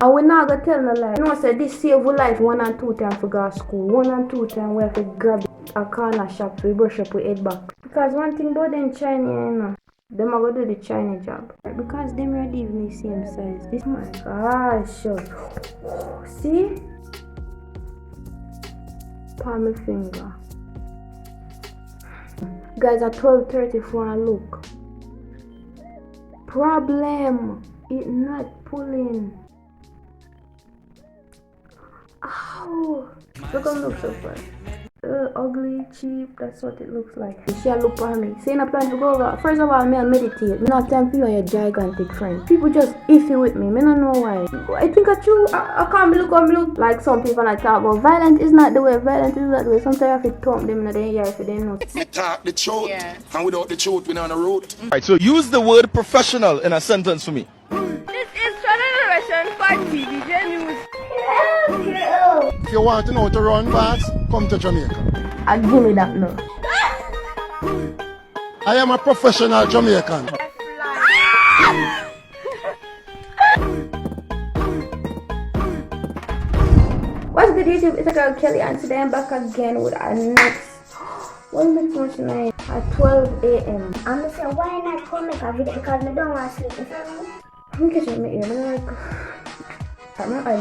And we not gonna tell no lie. You know, say this save we life 1 and 2 times for go to school. 1 and 2 times we have to grab a corner shop to brush up with head back. Because one thing about them China, you know, them are gonna do the China job. Because them are even the same size. This my gosh. See? Palm my finger. Guys, at 12:34 and look. Problem. It not pulling. Ow. Look on look so far. Ugly, cheap, that's what it looks like. She look for me. Saying a plan to go over. First of all, me I'll meditate. Me not time for you and your gigantic friend. People just iffy with me. Me don't know why. I think I true. I can't be look like some people I talk about. Violence is not the way. Violence is not the way. Sometimes I have to thump them in the ear if they know. Me talk the truth, and without the truth, we not on the road. Right, so use the word professional in a sentence for me. This is Generation 5 TVJ News. If you want to know to run fast, come to Jamaica. I give me that now. I am a professional Jamaican. What's good YouTube? It's a girl Kelly and today I'm back again with our next next tonight at 12 a.m. I'm gonna say why not come make a video because I don't want to sleep. You feel me? I'm catching my ear. I'm like,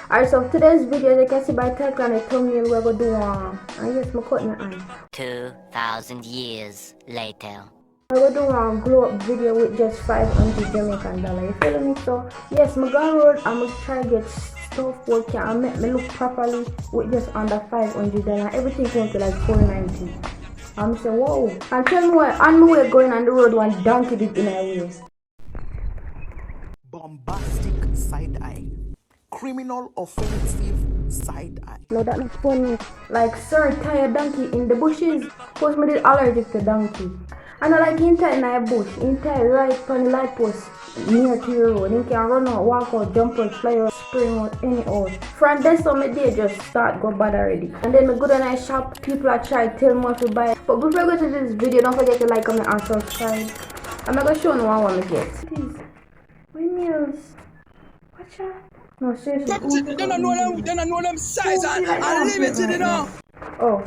alright, so today's video, as you can see by title and the thumbnail, we're gonna do I guess my cutting it on. 2,000 years later. We're gonna do a glow up video with just 500 Jamaican dollars. You feel me? So yes, I'm gonna road. I'm gonna try to get stuff working and make me look properly with just under $500. Everything going to like $490. I'm saying whoa. And tell me what, on my way going on the road, one donkey did in our waist. Bombastic side eye. Criminal offensive side eye. No, that's not funny. Like, sir, tie a donkey in the bushes. Post me did allergic to donkey. And I like him tie in a bush. Him tie right on the light post near to your road. He can run out, walk out, jump out, fly out, spring out, any out. From there, so my day just start go bad already. And then I go down and shop. People are trying to tell me what to buy. But before I go to this video, don't forget to like, comment, and subscribe. I'm not gonna show you what I want to get. Please. Windmills. Watch out. No, seriously. They don't know them size and limited enough. Oh.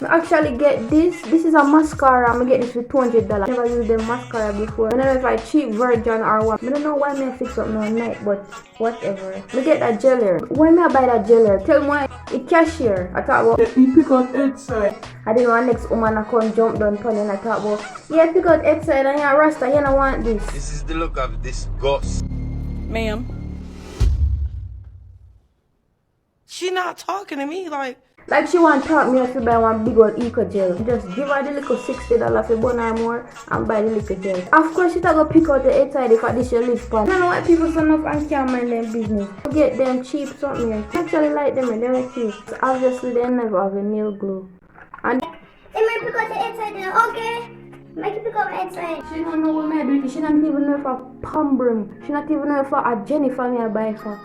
I actually get this. This is a mascara. I'm gonna get this for $200. Never used them mascara before. I don't know if I cheap version or what. I don't know why I fix up no night, but whatever. Me get that geller. Why me I buy that geller? Tell me why the cashier. I thought about you pick out outside. I didn't want next woman I come jump down pun and I thought about yeah, pick out outside and yeah, Rasta, you don't want this. This is the look of disgust. Ma'am. She not talking to me like she want to talk me if you buy one big old eco gel. Just give her the little $60 for one or more and buy the little gel. Of course she go pick out the outside if this your lift pan. I don't know why people so enough and can't mind their business. Get them cheap something. I actually like them and they're cute. So obviously they never have a nail glue. And They might pick out the outside now, okay? Make you pick up outside. she don't know what I do. She don't even know if a palm broom. She not even know if a Jennifer me I buy for.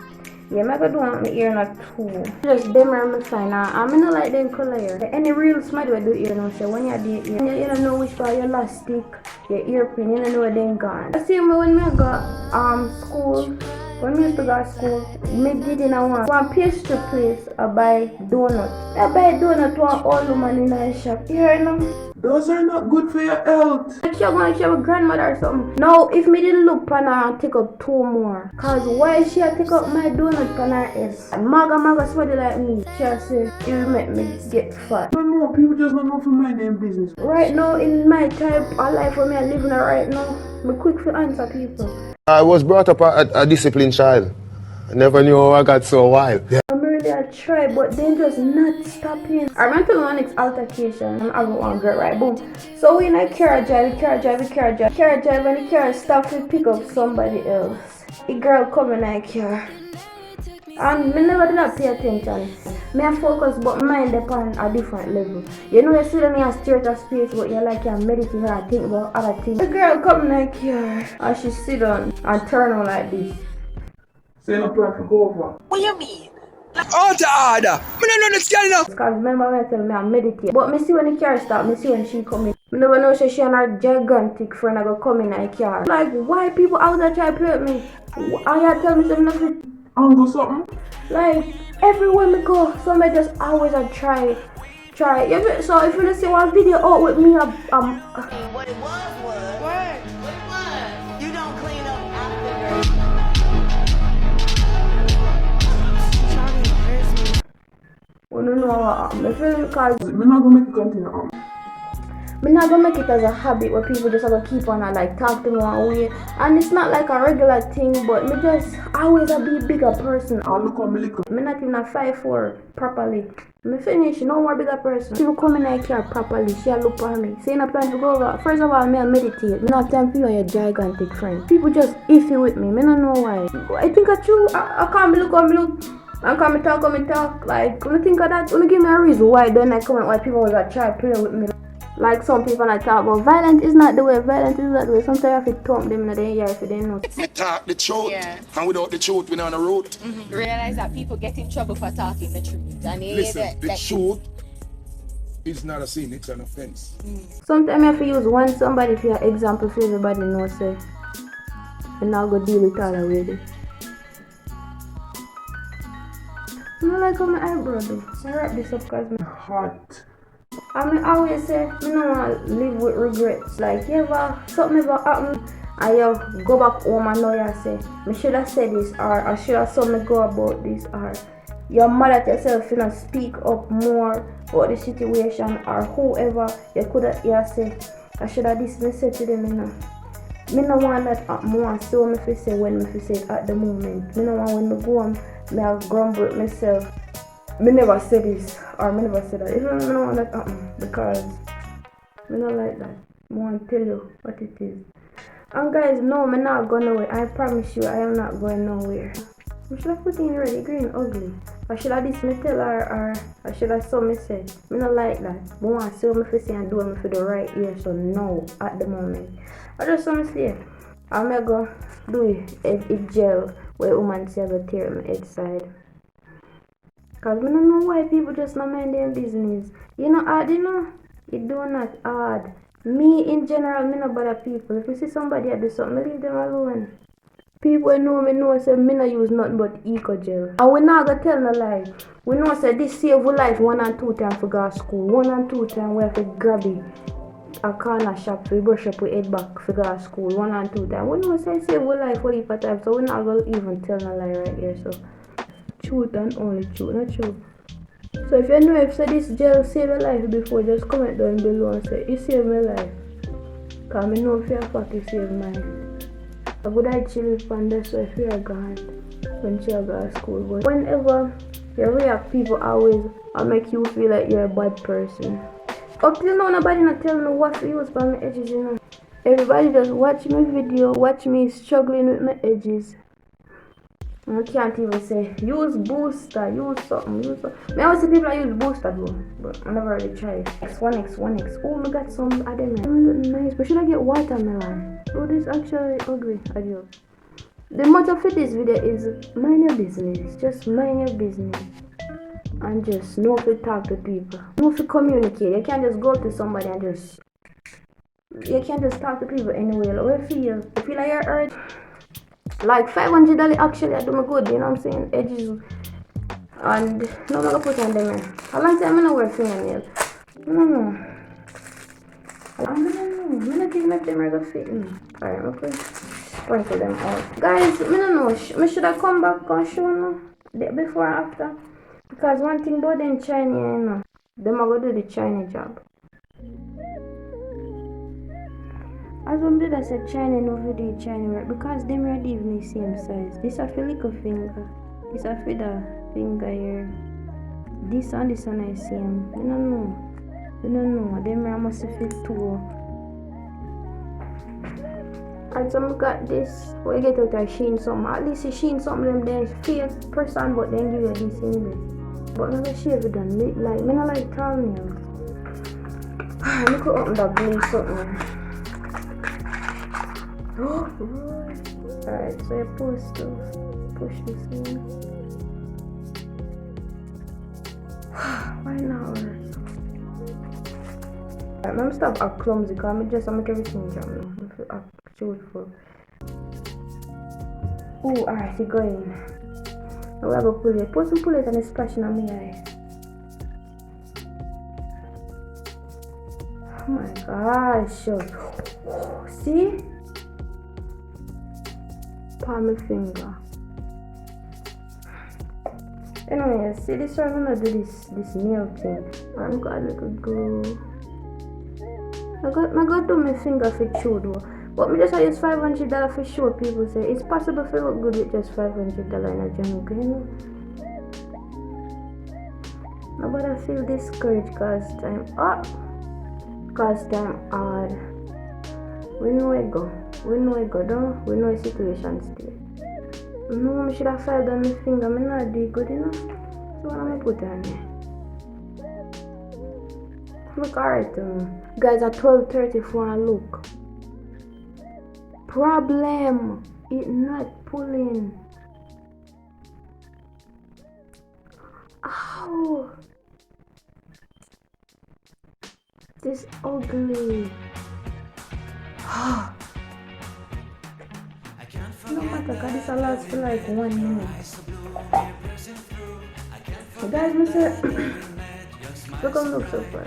Yeah, I'm gonna do want my ear not too. Just them are my fine. I'm not like them color here. Any real smart way do ear now. So when you do ear, you don't know which part your elastic, your earpin, you don't know where they gone. I see me when I got school. When we used to go to school, me did in one pastry place. I buy donuts. I buy donut to an old woman in a shop. You hear them? Those are not good for your health. Like you're going to have a grandmother or something. Now, if me didn't look pan her and take up 2 more. Cause why she take up my donut pan her is maga sweaty like me. She say, it will make me get fat. No, people just don't know for my name business. Right now, in my type of life where I live in right now, I'm quick to answer people. I was brought up a disciplined child. I never knew how I got so wild. Yeah. I'm really a try, but they just not stopping. I remember the one next altercation, and I got one girl, right? Boom. So we in a car drive, and the car stop to pick up somebody else. The girl come in a car. And me never did not pay attention. Me I focus but mind upon a different level. You know you see them in a state of space but you like you meditate and think about other things. The girl come like here and she sit down and turn on like this. Say no plan to go over. What you mean? Order. Me don't understand enough. Because remember when I tell me I meditate. But me see when the car stop, me see when she come in. Me never know she and her gigantic friend are gonna come in a car. Like why people out there try to play with me? All you tell me something nothing. angle something. Like everywhere we go, somebody just always a try. So if you just see one video out with me, What? You don't clean up after. we don't know what happened. I feel because I'm not gonna make it continue. I'm not gonna make it as a habit where people just have to keep on and like talk to me one way. And it's not like a regular thing, but me just always a be bigger person. I look on me little. Me not even a 5'4" properly. Me finish, no more bigger person. People come in my car properly, she a look for me. Saying a plan to go over. First of all, me a meditate. Me not time for you and your gigantic friend. People just iffy with me. Me not know why. I think I true. I can't be look on me look. And come and talk. Like, when I think of that, when you give me a reason why don't I comment why people was a try to play with me. Like some people I talk about violence is not the way, violence is not the way. Sometimes you have to thump them in the ear if you didn't know. We talk the truth, and without the truth, we're on the road. Realize that people get in trouble for talking the truth. And Listen, the truth is not a sin, it's an offense. Sometimes you have to use one somebody for your example so everybody knows it. And now go deal with all already. I don't like how my eyebrow do. So I wrap this up because my Hot. I mean, I always say, I don't want to live with regrets. Like, something ever happened, and you go back home and now you say, I should have said this, or I should have told me go about this, or you're mad at yourself, you know, speak up more about the situation, or whoever, you could have said, I should have this, me say to them, you know. I don't want that happen more, so me fi say when me fi say it at the moment. I don't want when I go home, me have grumble at myself. Me never say this or me never say that. If I don't want that happen because me not like that. I want to tell you what it is. And guys, no, me not going nowhere. I promise you, I am not going nowhere. I should have put in already green ugly. I should have this me tell her or I should have saw me say. Me not like that. I want to see what me say and do me for the right ear. So no, at the moment. I just saw me say. I'm gonna go do it gel where woman say I go tear my head side. Cause I don't know why people just not mind their business. You know hard, you know? It do not hard. Me in general, me not bother people. If you see somebody that do something, leave them alone. People know me know say me not use nothing but eco gel. And we not gonna tell no lie. We know say this save we life 1 and 2 times for go to school. 1 and 2 times we have to grab it. A corner shop to brush up with head back for go to school. 1 and 2 times. We know say save we life for a time, so we not gonna even tell no lie right here. So truth and only truth, not true. So if you know if say this gel save your life before, just comment down below and say it saved my life. Cause I know if you're fuck it save mine. I would I chill on this so if you're gone when you go to school. But whenever you react, people always make you feel like you're a bad person. Up till now nobody not tell me what to use for my edges, you know. Everybody just watch my video, watch me struggling with my edges. I can't even say use booster, use something. I always see people use booster though, but I never really tried. X1X. Oh, I got some of them. Look nice, but should I get watermelon? Oh, this actually ugly. Adios. The motto for this video is mind your business. Just mind your business. And just know to talk to people. Know to communicate. You can't just go to somebody and just... You can't just talk to people anyway. Like, you feel like you're hurt. Like $500 actually I do me good, you know what I'm saying? Edges and no I'm gonna put on them here. A long time I don't wear fingernail. I don't know. I'm not think that them are gonna fit me. Alright, I'm gonna sprinkle them out. Guys, I don't know. I should have come back and show you before and after. Because one thing about them China, you know, them are gonna do the China job. As one did I said China no video China work because them are even the same size. This a feel like a finger. This a feel the finger here. This and this one I same. I don't know. Them are must fit too. And some got this. We get out of Shein something. At least Shein something them then fake person but then give you this English. But never shave it done. Like me not like tall nails. Look at open that blue something. Oh, alright, so you're supposed to push this in. Why not? I'm gonna stop act clumsy because I'm make everything jam now. I'm feel act truthful. Oh, alright, you go in. I will go pull it. Put some pull it and it's splashing on my eye. Oh my gosh. See? Palm my finger. Anyway, see this one, I'm gonna do this nail thing. I'm got a little glue. I got do my finger for show though. But me just use $500 for show people say it's possible to look good with just $500 in a Jamaica, you know. Nobody feel discouraged cause time up. Cause time hard. We know it go. Don't we know the situation still. No, I should have filed on my finger. I'm not doing good enough. So what am I put on there? Look alright to me. Guys, at 12:34 look. Problem. It not pulling. Ow. This ugly. No matter, cause this will last for like 1 minute. Guys, look how it looks so far.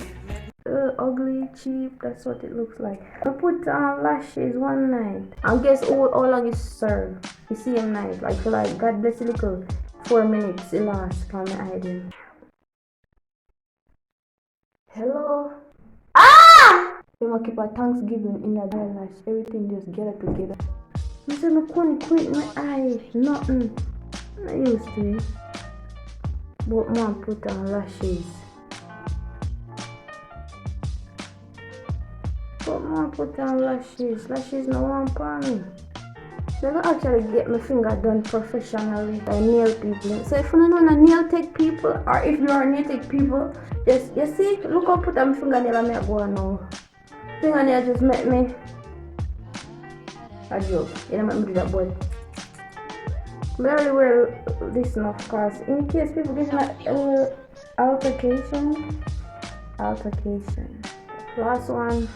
Ugly, cheap, that's what it looks like. I put on lashes one night. And guess how long it served? The same night. Like for like, God bless you, little 4 minutes it lasts from my hiding. Hello? Ah! We must keep a Thanksgiving in the eyelash. Everything just get it together. I said I couldn't quit my eye. Nothing. I'm not used to it. But mom put on lashes. Lashes no one for me. So I actually get my finger done professionally by nail people. So if you don't know nail tech people, or if you are nail tech people, just you see, look how I put on my fingernail and I go now. Fingernail just make me a joke. You know make me do that, boy. But I really wear this enough cause in case people get an altercation. Last one.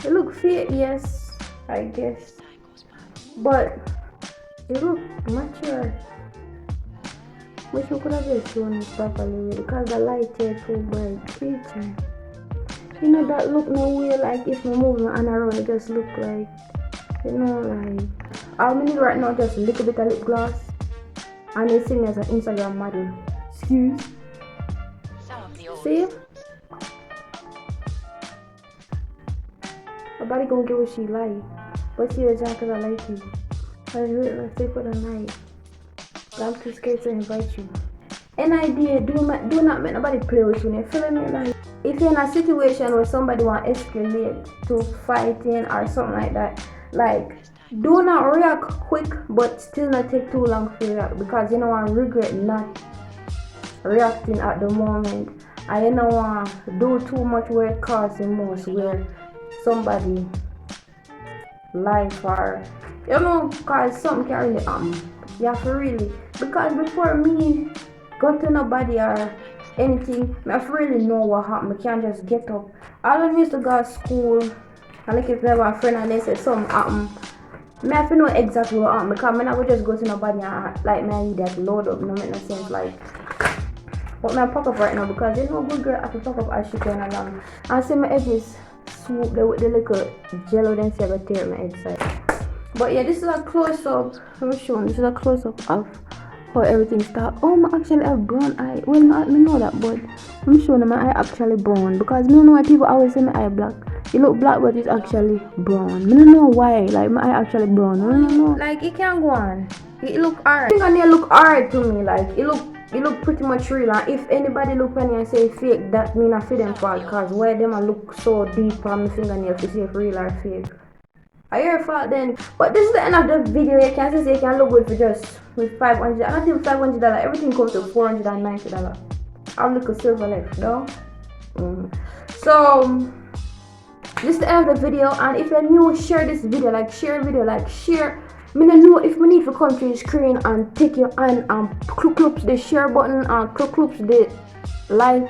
It look fake, yes, I guess, but it look mature. Wish we could have just shown it properly because the light here too bright. Creature, you know that look no way like if we move my hand around, it just look like, you know, like all I need right now just a little bit of lip gloss, and they see me as an Instagram model. Excuse. See? Nobody gonna get what she like. But she is because I like you. I really stay for the night. But I'm too scared to invite you. An idea, do not make nobody play with you. You feeling me? Like if you're in a situation where somebody want to escalate to fighting or something like that, like do not react quick but still not take too long to react, because you know I regret not reacting at the moment. I don't want to do too much where it causes the most, where somebody life or you know, cause something can really happen. You have to really, because before me go to nobody or anything, I have to really know what happened. I can't just get up. I don't used to go to school, and like if I have a friend and they say something happened, I have to know exactly what happened, because I never just go to nobody and like me that load up, no make no sense. Like but my pack up right now, because you know good girl have to pack up as she going along. And see my edges swoop there with the little jello, then see I go tear my edge side. But yeah, this is a close up. I'm showing this is a close up of how everything starts. Oh, I actually have brown eye. Well, I know that, but I'm showing my eye actually brown, because I don't know why people always say my eye black. It look black, but it's actually brown. I don't know why. Like my eye actually brown. I don't know. Like it can go on. It look alright. Fingernail look alright to me. Like it look pretty much real, and if anybody look at me and say fake, that mean I feel them fault, cause why them a look so deep on my fingernail to see if real or fake. I your fault then. But this is the end of the video. You can say you can look good for just with $500. Not even $500. Everything comes to $490. I'll look a silver left though. So this is the end of the video, and if you're new, share this video, share Me don't know if me need to come to your screen and take your hand and click the share button and click the like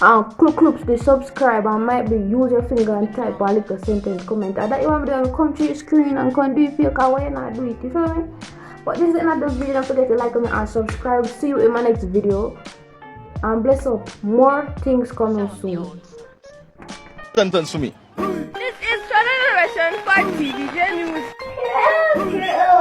and click the subscribe and might be use your finger and type a little sentence comment. And that you want me to come to your screen and come do it for you, because why not do it, you feel me? But this is another video. Don't forget to like, comment and subscribe. See you in my next video. And bless up. More things coming soon. Sentence for me. This is Channel Narration for TVJ News. Hello.